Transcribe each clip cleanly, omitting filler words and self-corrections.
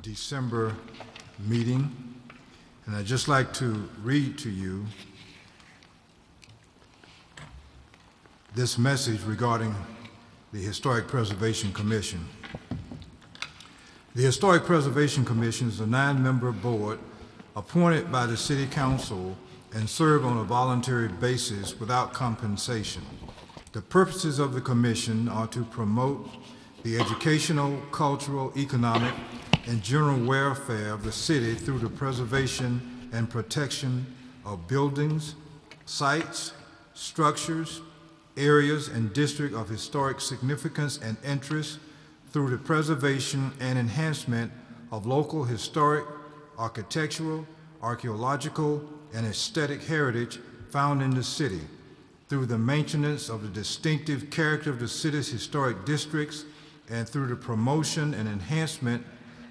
December meeting, and I'd just like to read to you this message regarding the Historic Preservation Commission. The Historic Preservation Commission is a 9-member board appointed by the City Council and serve on a voluntary basis without compensation. The purposes of the commission are to promote the educational, cultural, economic, and general welfare of the city through the preservation and protection of buildings, sites, structures, areas, and districts of historic significance and interest through the preservation and enhancement of local historic, architectural, archaeological, and aesthetic heritage found in the city, through the maintenance of the distinctive character of the city's historic districts, and through the promotion and enhancement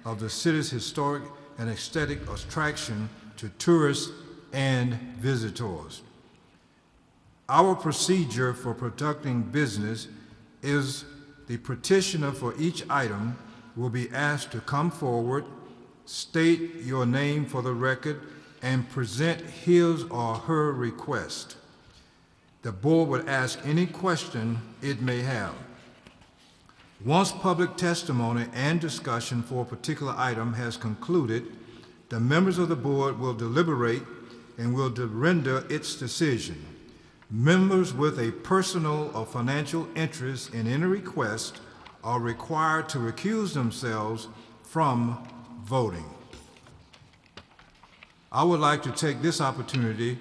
of the city's historic and aesthetic attraction to tourists and visitors. Our procedure for conducting business is the petitioner for each item will be asked to come forward, state your name for the record, and present his or her request. The board would ask any question it may have. Once public testimony and discussion for a particular item has concluded, the members of the board will deliberate and will render its decision. Members with a personal or financial interest in any request are required to recuse themselves from voting. I would like to take this opportunity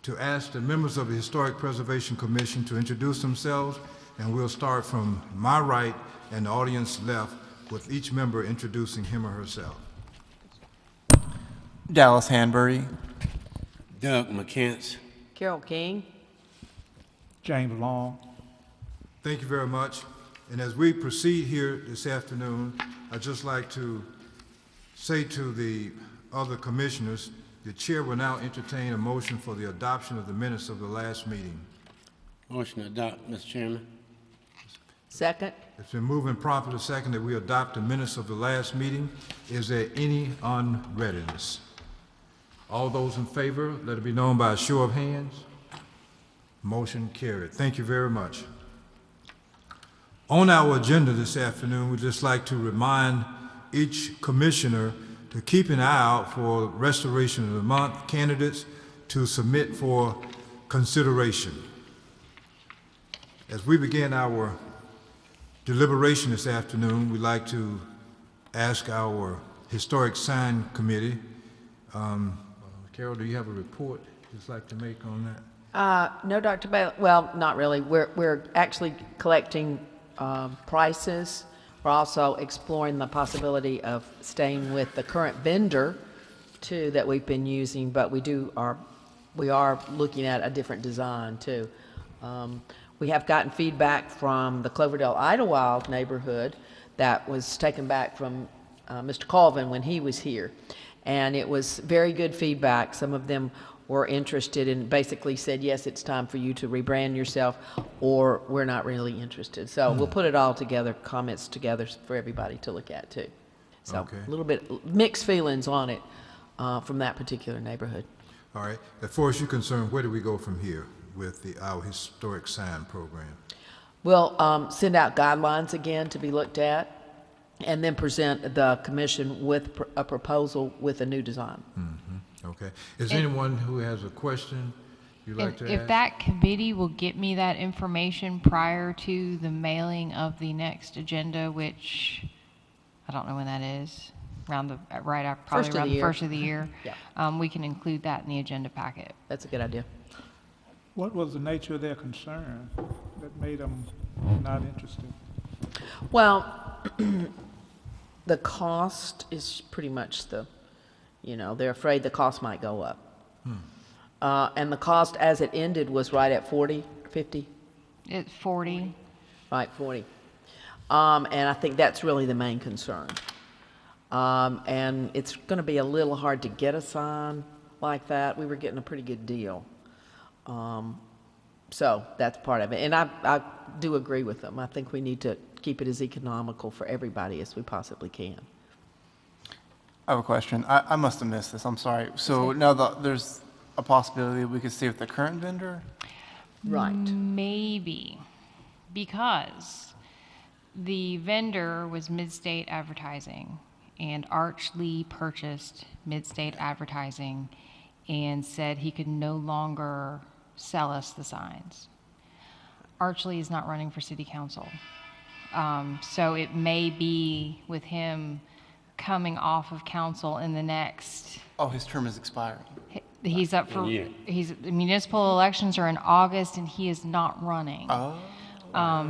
to ask the members of the Historic Preservation Commission to introduce themselves, and we'll start from my right and the audience left with each member introducing him or herself. Dallas Hanbury. Doug McKence. Carol King. James Long. Thank you very much. And as we proceed here this afternoon, I'd just like to say to the other commissioners, the chair will now entertain a motion for the adoption of the minutes of the last meeting. Motion to adopt, Mr. Chairman. Second. It's been moved and properly second that we adopt the minutes of the last meeting. Is there any unreadiness? All those in favor, let it be known by a show of hands. Motion carried. Thank you very much. On our agenda this afternoon, we'd just like to remind each commissioner to keep an eye out for Restoration of the Month candidates to submit for consideration. As we begin our deliberation this afternoon, we'd like to ask our Historic Sign Committee, Carol, do you have a report you'd like to make on that? No, Dr. Bailey. Well, not really. We're actually collecting prices. We're also exploring the possibility of staying with the current vendor, too, that we've been using. But we are looking at a different design too. We have gotten feedback from the Cloverdale Idlewild neighborhood that was taken back from Mr. Colvin when he was here. And it was very good feedback. Some of them were interested and basically said, yes, it's time for you to rebrand yourself, or we're not really interested. So we'll put it all together, comments together for everybody to look at too. So Okay. A little bit mixed feelings on it from that particular neighborhood. All right. As far as you're concerned, where do we go from here with our historic sign program? We'll send out guidelines again to be looked at, and then present the commission with a proposal with a new design. Mm-hmm. Okay. Is anyone who has a question you'd like to ask? If that committee will get me that information prior to the mailing of the next agenda, which I don't know when that is, around the probably around the first of the year. Yeah. We can include that in the agenda packet. That's a good idea. What was the nature of their concern that made them not interested? Well, the cost is pretty much they're afraid the cost might go up. And the cost as it ended was right at 40, 50? It's 40. Right, 40. And I think that's really the main concern. And it's going to be a little hard to get a sign like that. We were getting a pretty good deal. So that's part of it. And I do agree with them. I think we need to keep it as economical for everybody as we possibly can. I have a question. I must have missed this. I'm sorry. So now there's a possibility we could stay with the current vendor? Right. Maybe, because the vendor was Mid-State Advertising, and Arch Lee purchased Mid-State Advertising and said he could no longer sell us the signs. Arch Lee is not running for city council. So it may be with him coming off of council in the next, Oh, his term is expiring. he's up for, Yeah. the municipal elections are in August and he is not running. Oh,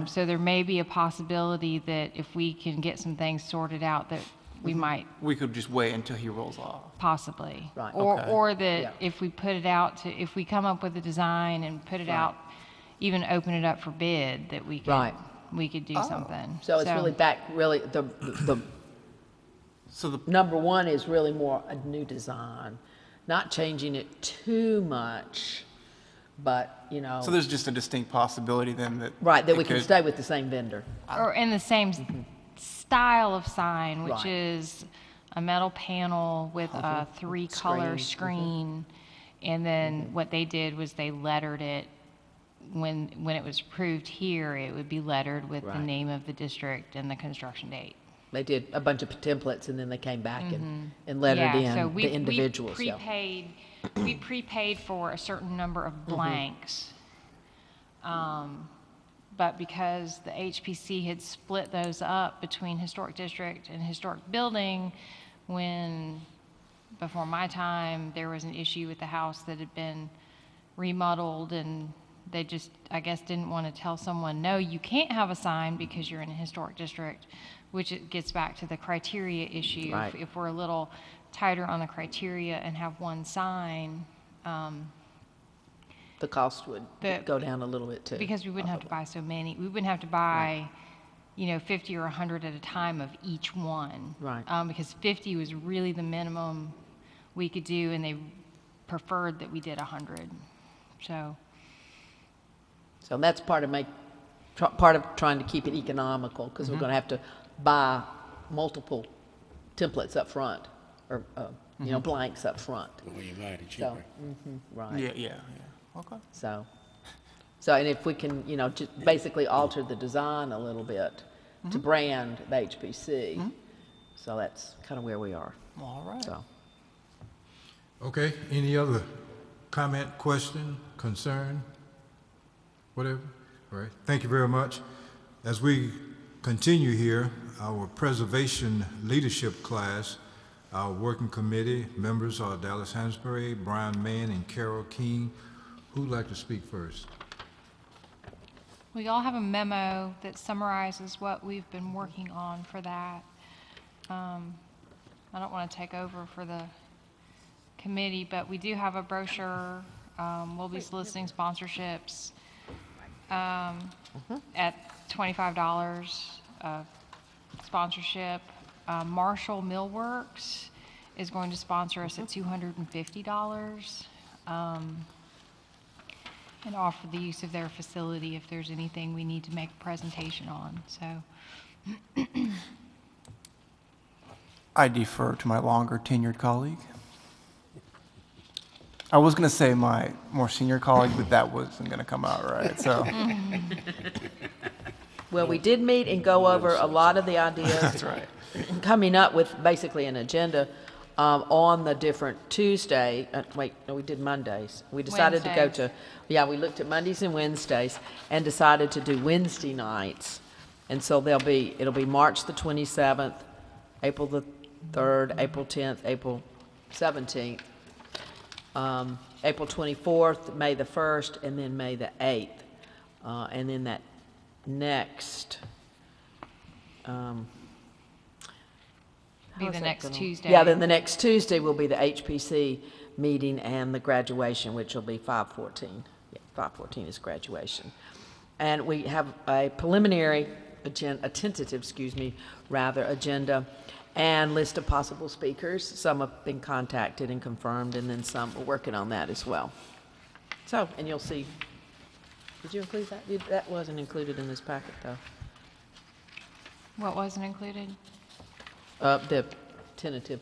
So there may be a possibility that if we can get some things sorted out, that we might we could just wait until he rolls off. possibly. Right. Or, Okay. or that Yeah. if we put it out to, if we come up with a design and put it out, even open it up for bid, that we could, Right. we could do something. So it's really back, really, the So the, number one is really more a new design, not changing it too much, but, you know, so there's just a distinct possibility then that. right, that it we can could- stay with the same vendor. Or in the same style of sign, which Right. is a metal panel with a three-color screen. And then what they did was they lettered it, when it was approved here, it would be lettered with the Right. name of the district and the construction date. They did a bunch of templates and then they came back and lettered Yeah, so in we the individuals, we yeah. prepaid for a certain number of blanks. But because the HPC had split those up between historic district and historic building, before my time, there was an issue with the house that had been remodeled, and they just, I guess, didn't want to tell someone, no, you can't have a sign because you're in a historic district, which it gets back to the criteria issue. Right. If we're a little tighter on the criteria and have one sign, The cost would The- go down a little bit too. because we wouldn't have to buy so many, we wouldn't have to buy, 50 or 100 at a time of each one. Right. Because 50 was really the minimum we could do, and they preferred that we did 100. So, So that's part of part of trying to keep it economical, because we're going to have to buy multiple templates up front, or, blanks up front. Well, you buy it So, cheaper. right. Yeah. Okay. So, and if we can, just basically alter the design a little bit to brand the HPC, so that's kind of where we are, All right. so. Okay, any other comment, question, concern, whatever? All right, thank you very much. As we continue here, our preservation leadership class, our working committee members are Dallas Hansberry, Brian Mann, and Carol King. Who'd like to speak first? we all have a memo that summarizes what we've been working on for that. I don't want to take over for the committee, but we do have a brochure. We'll be soliciting sponsorships at $25 sponsorship. Marshall Millworks is going to sponsor us at $250 and offer the use of their facility if there's anything we need to make a presentation on. So I defer to my longer tenured colleague. I was going to say my more senior colleague, but that wasn't going to come out right. So Well, we did meet and go over a lot of the ideas. that's right. Coming up with basically an agenda on the different Tuesday, we did Mondays. We decided to go Wednesdays. we looked at Mondays and Wednesdays and decided to do Wednesday nights. And so it'll be March the 27th, April the 3rd, April 10th, April 17th, April 24th, May the 1st, and then May the 8th. And then that next, be How's the that next gonna- Tuesday. Yeah, then the next Tuesday will be the HPC meeting and the graduation, which will be 5/14. Yeah, 5/14 is graduation. And we have a preliminary agenda, a tentative, agenda, and list of possible speakers. Some have been contacted and confirmed, and then some are working on that as well. So, and you'll see, did you include that? That wasn't included in this packet, though. What wasn't included? The tentative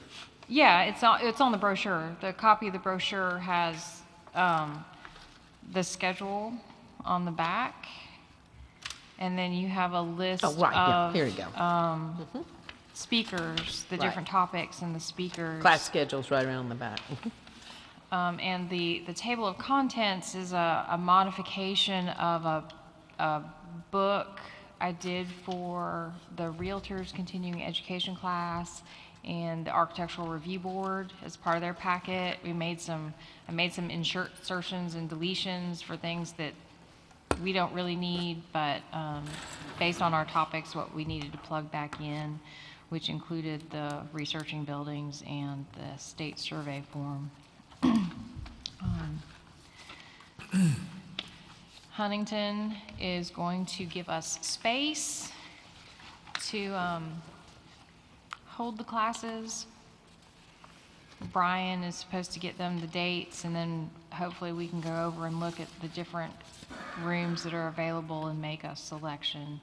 Yeah, it's on the brochure. The copy of the brochure has the schedule on the back, and then you have a list Oh, right, yeah, of here you go. speakers, the Right. different topics and the speakers. Class schedule's right around the back. And the table of contents is a modification of a book I did for the Realtors Continuing Education class and the Architectural Review Board as part of their packet. I made some insertions and deletions for things that we don't really need, but based on our topics, what we needed to plug back in, which included the researching buildings and the state survey form. Huntington is going to give us space to hold the classes. Brian is supposed to get them the dates, and then hopefully we can go over and look at the different rooms that are available and make a selection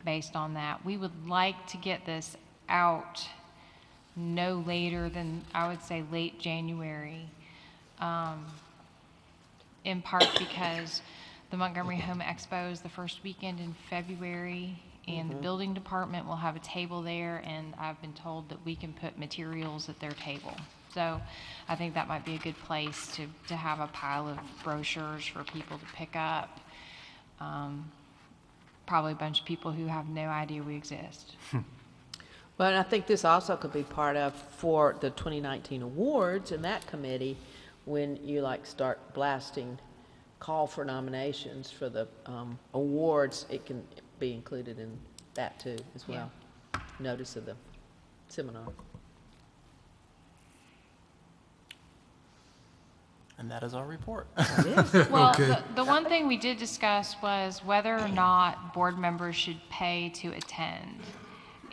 based on that. We would like to get this out no later than, I would say, late January, in part because the Montgomery Home Expo is the first weekend in February, and the building department will have a table there, and I've been told that we can put materials at their table. So I think that might be a good place to have a pile of brochures for people to pick up. Probably a bunch of people who have no idea we exist. Well, and I think this also could be part of, for the 2019 awards in that committee, when you like start blasting, call for nominations for the awards, it can be included in that too, as well. Notice of the seminar. And that is our report. Well, Okay. the one thing we did discuss was whether or not board members should pay to attend.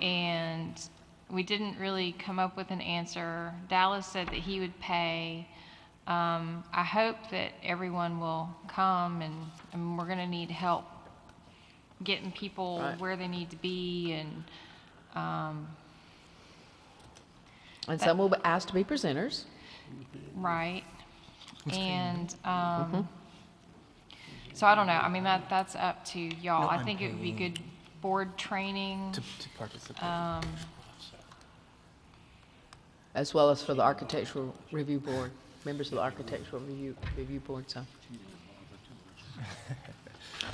And we didn't really come up with an answer. Dallas said that he would pay. I hope that everyone will come, and we're going to need help getting people Right. where they need to be, and And some will be asked to be presenters. right. And so I don't know. I mean, that's up to y'all. I think it would be good board training. to participate. As well as for the Architectural Review Board, members of the Architectural Review Board, so.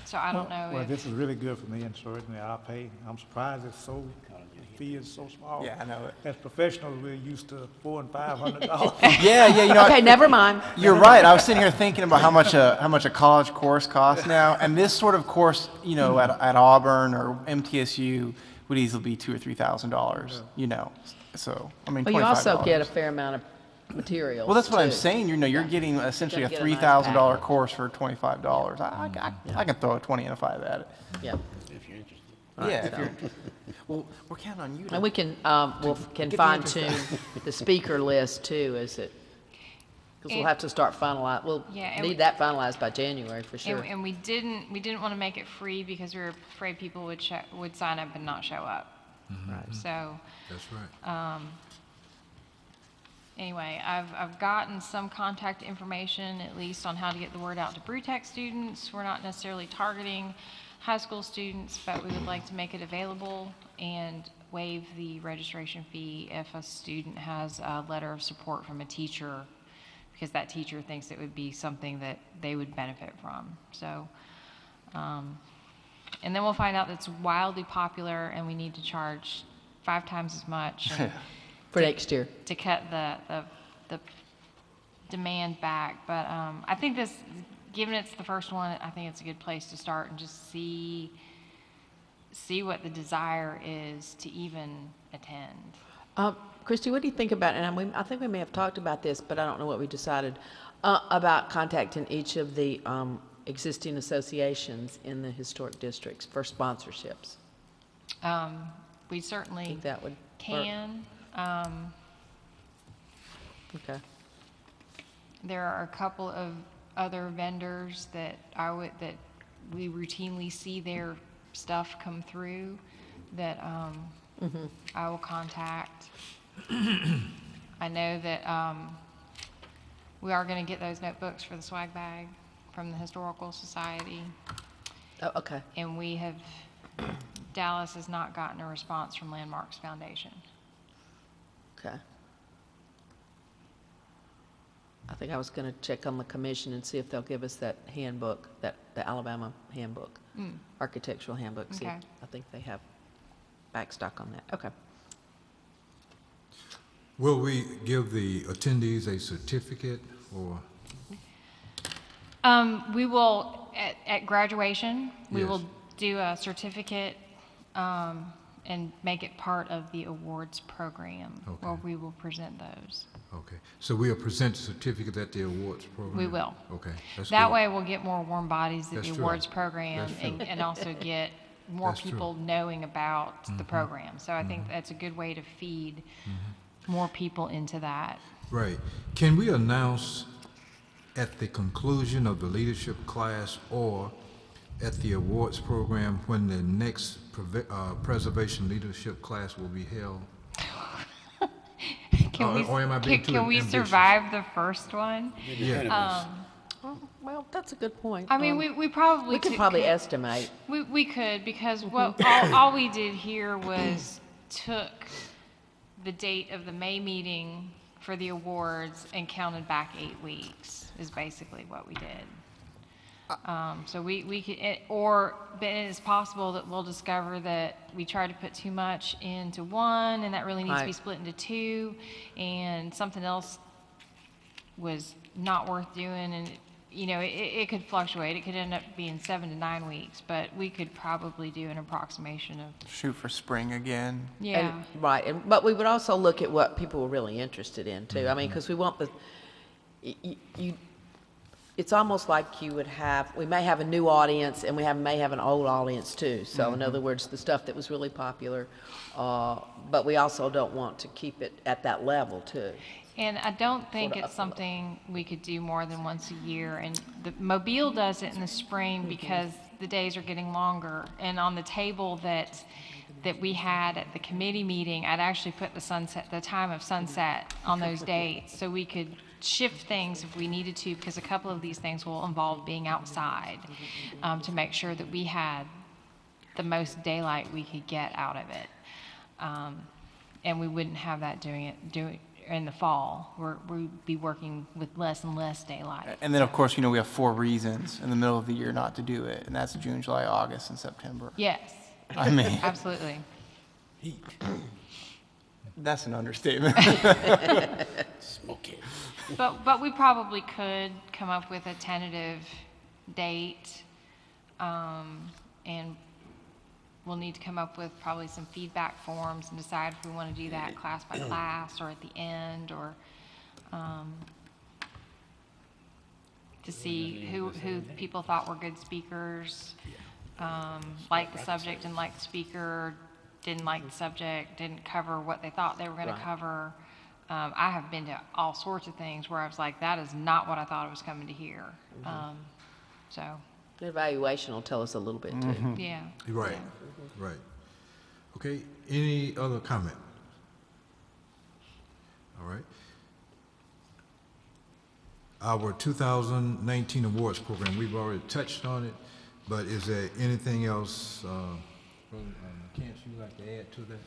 So I don't know Well, if, this is really good for me, and certainly I'll pay. I'm surprised the fee is so small. Yeah, I know it. As professionals, we're used to $400 and $500. Yeah, you know, Okay, never mind. you're right. I was sitting here thinking about how much a college course costs now, and this sort of course, you know, at Auburn or MTSU would easily be $2,000 or $3,000. You know, so I mean, Well, you $25. also get a fair amount of materials. Well, that's what I'm too. saying. You know, you're getting essentially a Gotta get a nice $3,000 packet. course for $25. I can throw a 20 and a 5 at it. Yeah, If you're interested. Yeah. If you're, well, we're counting on you. and we can, fine tune the speaker list too, is it? Because we'll And- have to start finalize, we'll Yeah, and need we- that finalized by January for sure. and we didn't want to make it free because we were afraid people would sign up and not show up. Right. So That's right. anyway, I've gotten some contact information, at least on how to get the word out to BrewTech students. We're not necessarily targeting high school students, but we would like to make it available and waive the registration fee if a student has a letter of support from a teacher, because that teacher thinks it would be something that they would benefit from. So, and then we'll find out that's wildly popular and we need to charge 5 times as much. And For next year. to cut the demand back. But I think this, given it's the first one, I think it's a good place to start and just see what the desire is to even attend. Christy, what do you think about, and I think we may have talked about this, but I don't know what we decided, about contacting each of the existing associations in the historic districts for sponsorships? We I certainly think that would work. can. Okay. There are a couple of other vendors that we routinely see their stuff come through that I will contact. I know that we are going to get those notebooks for the swag bag from the Historical Society, Oh, okay. and Dallas has not gotten a response from Landmarks Foundation. Okay. I think I was going to check on the commission and see if they'll give us that handbook, the Alabama handbook, architectural handbook. See if, Okay. I think they have backstock on that. Okay. Will we give the attendees a certificate or? We will, at graduation, we Yes. will do a certificate and make it part of the awards program, Okay. where we will present those. Okay, so we'll present the certificate at the awards program? We will. Okay, that's That good. way, we'll get more warm bodies at That's the true. awards program That's true. and also get more That's true. people knowing about the program. So I think that's a good way to feed more people into that. Right. Can we announce at the conclusion of the leadership class or at the awards program when the next preservation leadership class will be held? Or am I being too Can we ambitious? survive the first one? Yeah. Well, that's a good point. I mean, we probably we could probably estimate. We could, because all we did here was took the date of the May meeting for the awards and counted back 8 weeks, is basically what we did. So we could, but it is possible that we'll discover that we tried to put too much into one, and that really needs to be Right. split into 2, and something else was not worth doing, and it could fluctuate. It could end up being 7 to 9 weeks, but we could probably do an approximation of, Shoot for spring again. yeah. And, right, but we would also look at what people were really interested in too. I mean, because we want it's almost like we may have a new audience and may have an old audience too. So in other words, the stuff that was really popular, but we also don't want to keep it at that level too. And I don't think Sorta it's up and up. something we could do more than once a year. And the Mobile does it in the spring because the days are getting longer. And on the table that we had at the committee meeting, I'd actually put the time of sunset on those dates, so we could shift things if we needed to, because a couple of these things will involve being outside, to make sure that we had the most daylight we could get out of it. And we wouldn't have that doing in the fall, where we'd be working with less and less daylight. And then, of course, we have 4 reasons in the middle of the year not to do it, and that's June, July, August, and September. Yes, I mean, absolutely. that's an understatement. Smoking. But we probably could come up with a tentative date, and we'll need to come up with probably some feedback forms and decide if we want to do that class by class or at the end, or to see who people thought were good speakers, liked the subject and liked the speaker, didn't like the subject, didn't cover what they thought they were going to Right. cover. I have been to all sorts of things where I was like, that is not what I thought I was coming to hear. So, The evaluation will tell us a little bit too. yeah. Right, right. Okay, any other comment? All right. Our 2019 awards program, we've already touched on it, but is there anything else, Kent, you'd like to add to that?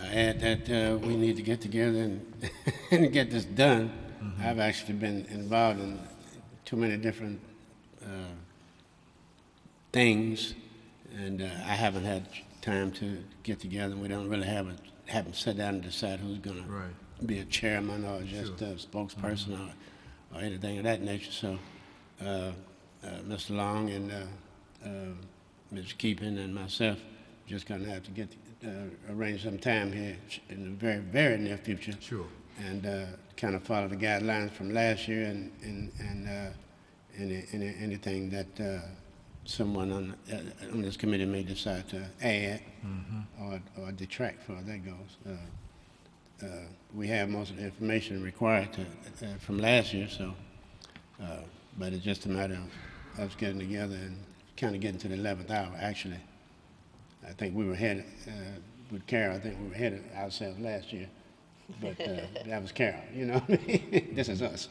I add that we need to get together and, and get this done. I've actually been involved in too many different things, and I haven't had time to get together. We don't really haven't sat down and decide who's going Right. to be a chairman or just a spokesperson or anything of that nature. So, Mr. Long and Ms. Keeping and myself just going to have to arrange some time here in the very, very near future. Sure. And kind of follow the guidelines from last year and anything that someone on this committee may decide to add or detract for, that goes. We have most of the information required from last year, so, but it's just a matter of us getting together and kind of getting to the 11th hour, actually. I think we were headed, with Carol, I think we were headed ourselves last year, but that was Carol, you know what I mean? This is us.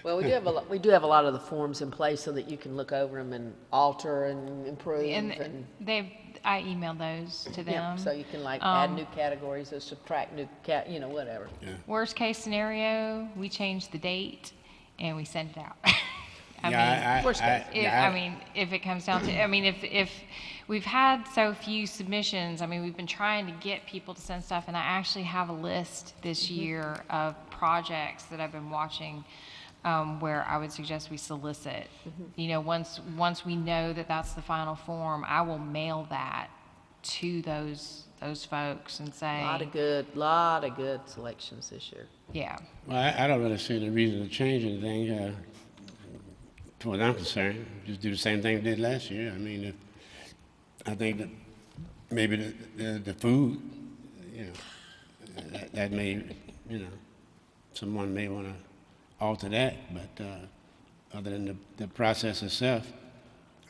Well, we do have a lot of the forms in place so that you can look over them and alter and improve And and, I emailed those to yeah, them. so you can like add new categories or subtract new whatever. Worst case scenario, we change the date and we send it out. Worst case. I mean, if it comes down to, I mean, if we've had so few submissions, I mean, we've been trying to get people to send stuff, and I actually have a list this year of projects that I've been watching, where I would suggest we solicit. You know, once we know that that's the final form, I will mail that to those folks and say, Lot of good selections this year. yeah. Well, I don't really see any reason to change anything, as far as I'm concerned. Just do the same thing we did last year. I mean, I think that maybe the food, you know, that may, you know, someone may want to alter that, but other than the process itself,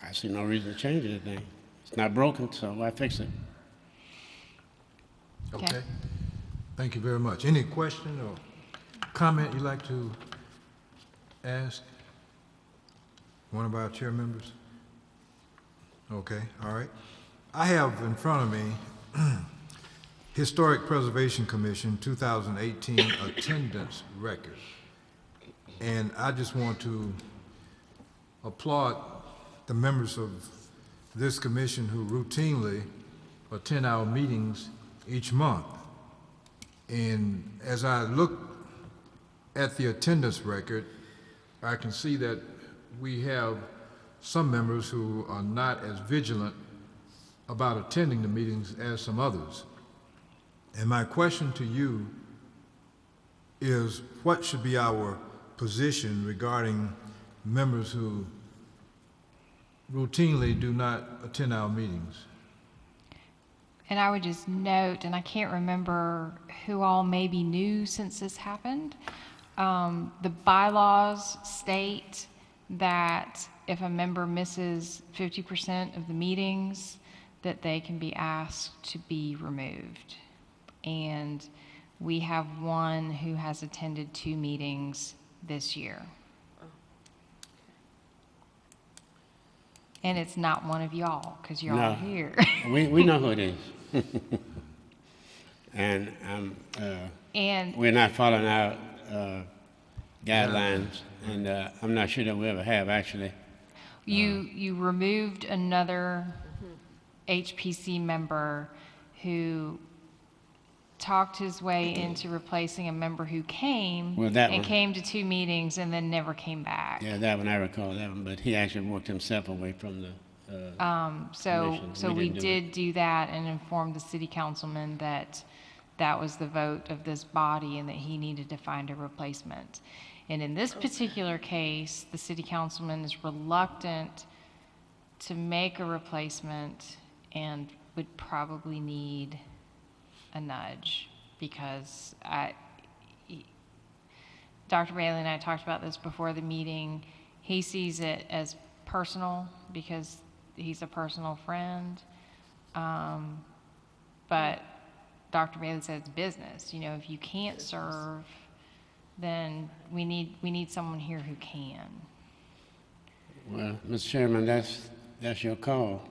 I see no reason to change anything. It's not broken, so why fix it? Okay. Thank you very much. Any question or comment you'd like to ask one of our chair members? Okay, all right. I have in front of me Historic Preservation Commission 2018 attendance record. And I just want to applaud the members of this commission who routinely attend our meetings each month. And as I look at the attendance record, I can see that we have some members who are not as vigilant about attending the meetings as some others. And my question to you is, what should be our position regarding members who routinely do not attend our meetings? And I would just note, and I can't remember who all may be new since this happened, the bylaws state that if a member misses 50% of the meetings, that they can be asked to be removed. And we have one who has attended 2 meetings this year. And it's not one of y'all, because you're all No. here. We know who it is. And And we're not following our guidelines, and I'm not sure that we ever have, actually. you removed another HPC member who talked his way into replacing a member who came Well, that and one- came to 2 meetings and then never came back. Yeah, that one, I recall that one, but he actually worked himself away from the, So commission. we didn't do did do that and informed the city councilman that that was the vote of this body and that he needed to find a replacement. And in this particular case, the city councilman is reluctant to make a replacement and would probably need a nudge, because Dr. Bailey and I talked about this before the meeting. He sees it as personal because he's a personal friend. But Dr. Bailey said it's business. You know, if you can't serve, then we need someone here who can. well, Mr. Chairman, that's your call.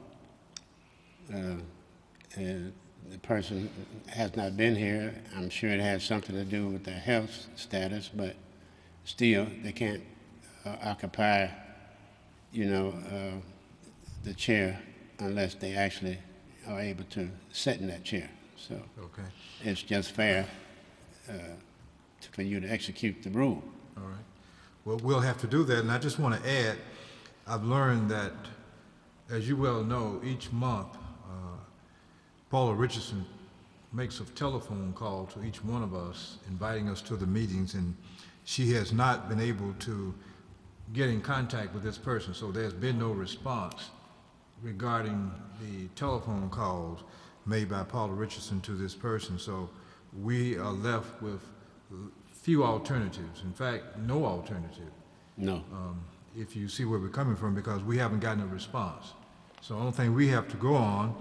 The person has not been here. I'm sure it has something to do with their health status, but still, they can't occupy, you know, the chair unless they actually are able to sit in that chair. So Okay, it's just fair for you to execute the rule. all right. Well, we'll have to do that, and I just want to add, I've learned that, as you well know, each month, Paula Richardson makes a telephone call to each one of us, inviting us to the meetings, and she has not been able to get in contact with this person, so there's been no response regarding the telephone calls made by Paula Richardson to this person. So we are left with few alternatives. In fact, no alternative, No. if you see where we're coming from, because we haven't gotten a response. So the only thing we have to go on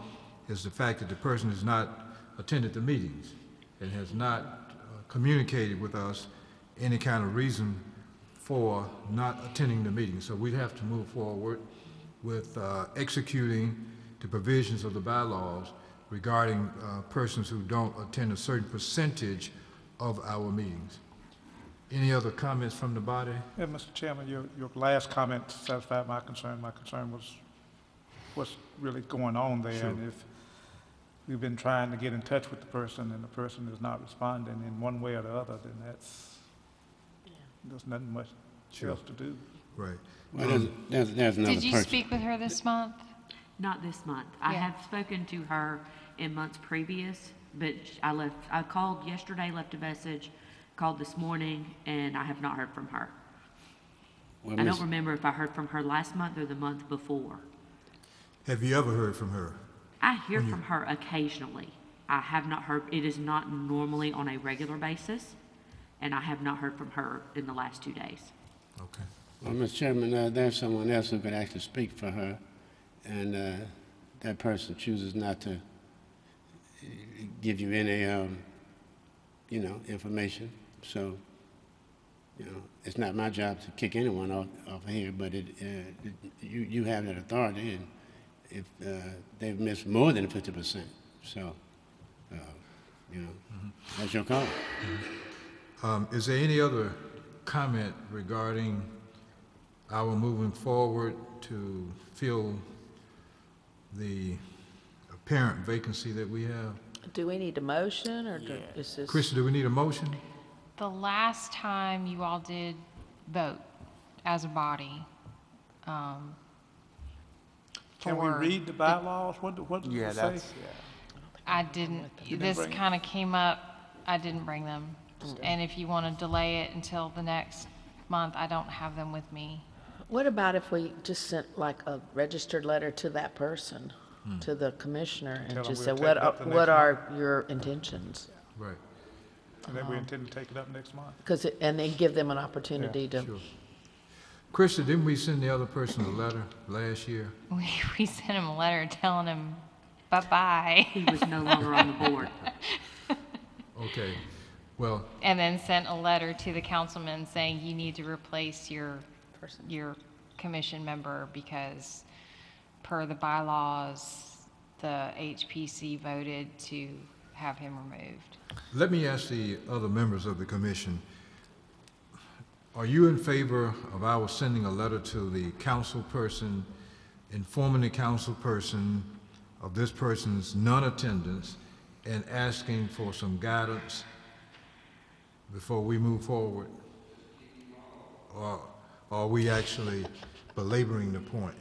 is the fact that the person has not attended the meetings and has not communicated with us any kind of reason for not attending the meeting. So we'd have to move forward with executing the provisions of the bylaws regarding persons who don't attend a certain percentage of our meetings. Any other comments from the body? Yeah, Mr. Chairman, your last comment satisfied my concern. My concern was what's really going on there. Sure. And if we've been trying to get in touch with the person and the person is not responding in one way or the other, then there's nothing much else to do. Right. Well, there's another Did you person. speak with her this month? Not this month. I Yeah. have spoken to her in months previous, but I called yesterday, left a message, called this morning, and I have not heard from her. Well, I Miss- don't remember if I heard from her last month or the month before. Have you ever heard from her? I hear from her occasionally. I have not heard, it is not normally on a regular basis, and I have not heard from her in the last 2 days. Okay. Well, Mr. Chairman, there's someone else who could actually speak for her, and that person chooses not to give you any, information. So, it's not my job to kick anyone off of here, but you have that authority, and if they've missed more than 50%, so, that's your call. Is there any other comment regarding our moving forward to fill the apparent vacancy that we have? Do we need a motion, or is this? Christian, do we need a motion? The last time you all did vote as a body, Can we for- read the bylaws? What does Yeah, it say? that's, yeah. I didn't, didn't this bring it? kind of came up, I didn't bring them. And if you want to delay it until the next month, I don't have them with me. What about if we just sent like a registered letter to that person, to the commissioner, and Tell 'em just we'll say, take it up the what next are your intentions? Right. And that we intend to take it up next month. And then give them an opportunity to. Sure. Christian, didn't we send the other person a letter last year? We sent him a letter telling him bye-bye, He was no longer on the board. Okay. Well, and then sent a letter to the councilman saying you need to replace your commission member because per the bylaws, the HPC voted to have him removed. let me ask the other members of the commission, are you in favor of our sending a letter to the council person, informing the council person of this person's non-attendance and asking for some guidance before we move forward? Or are we actually belaboring the point?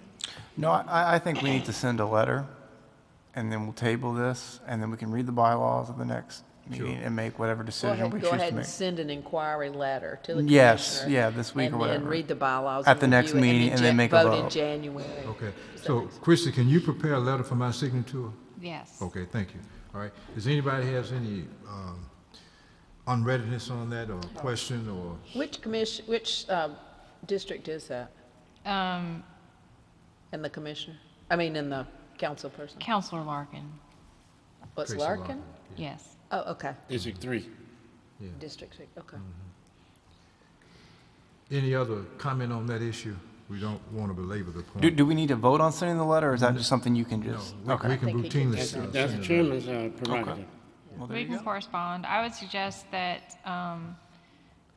No, I think we need to send a letter, and then we'll table this, and then we can read the bylaws of the next meeting and make whatever decision we Go choose ahead to and make. send an inquiry letter to the commissioner. Yes, yeah, this week or And whatever. then read the bylaws. At and the next review it, meeting, and then make a vote in vote. January. Okay, so Christy, can you prepare a letter for my signature? Yes. Okay, thank you. All right, does anybody has any unreadiness on that, or question, or? Which district is that? And the commissioner? In the council person? Counselor Larkin, What's Tracy Larkin? yes. Oh, okay. District 3. District 6, okay. Any other comment on that issue? We don't want to belabor the point. Do we need to vote on sending the letter, or is that just something you can No, just? we Okay. can think he can routinely just- send That's the it. chairman's prerogative. Well, there We you can go. correspond. I would suggest that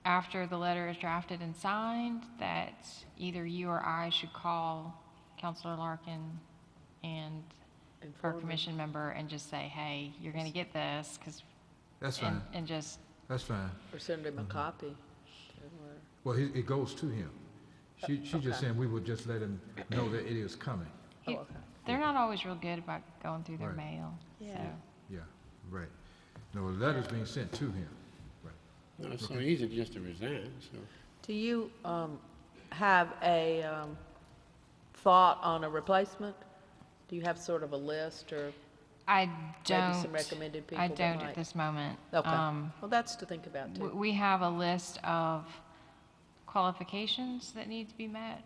after the letter is drafted and signed, that either you or I should call Counselor Larkin and her commission member and just say, hey, you're going to get this, That's fine, and just, that's fine. Or send him a copy. Well, it goes to him. She's just saying we would just let him know that it is coming. you- okay. they're not always real good about going through their Right. mail. Yeah. So. Yeah, right. No, a letter's being sent to him. Right. No, it's so easy just to resign, so. Do you have a thought on a replacement? Do you have sort of a list, or I maybe don't. some recommended people I that don't might? at this moment. Okay, well, that's to think about, too. We have a list of qualifications that need to be met,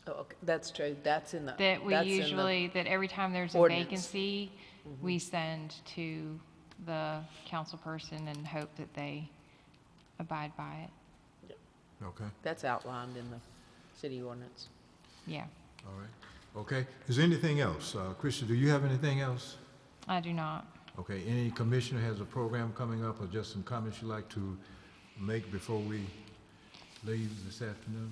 Oh, okay, that's true, that's in the. that we that's in the- usually, that every time there's a ordinance. vacancy, we send to the council person and hope that they abide by it. Okay, That's outlined in the city ordinance. Yeah, all right. Okay, is there anything else? Christian, do you have anything else? I do not. Okay, any commissioner has a program coming up or just some comments you'd like to make before we leave this afternoon?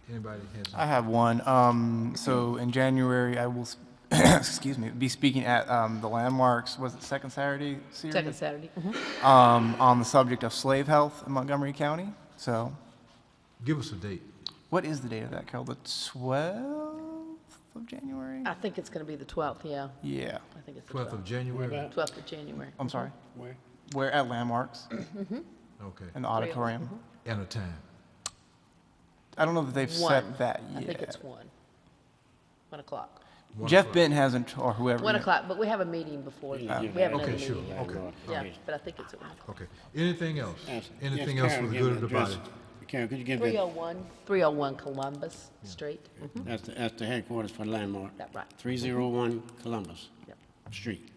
Anybody has? I have one. So in January, I will, excuse me, be speaking at the Landmarks, was it Second Saturday series? Second Saturday. On the subject of slave health in Montgomery County. So Give us a date. what is the date of that, Carol? The 12th of January? I think it's going to be the 12th, yeah. Yeah. I think it's the 12th of January? 12th of January. I'm sorry. Where? We're at Landmarks Okay, in the auditorium. and a time. I don't know that they've One. set that I think yet. it's 1. 1 o'clock. 1 Jeff o'clock. Benton hasn't, or whoever. 1 yet. o'clock, but we have a meeting before. We have another Okay, sure, meeting. okay. Yeah, but I think it's at 1 o'clock. Okay, anything else? Yes, Anything yes, else Karen, for the give good of the address. body? Karen, could you give the, 301 Columbus Street. that's the headquarters for Landmark? That's right. 301 Columbus Yep. Street.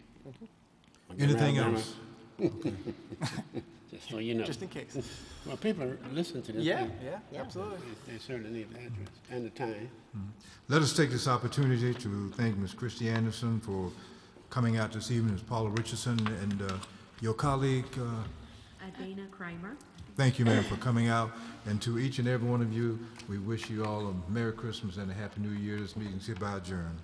Anything Alabama, else? Just so you know. Just in case. Well, people listen to this. Yeah, thing. yeah, absolutely. They certainly need the address and the time. Let us take this opportunity to thank Ms. Christie Anderson for coming out this evening, Ms. Paula Richardson, and your colleague, Adina Kramer. thank you, ma'am, for coming out. And to each and every one of you, we wish you all a Merry Christmas and a Happy New Year. This meeting is hereby adjourned.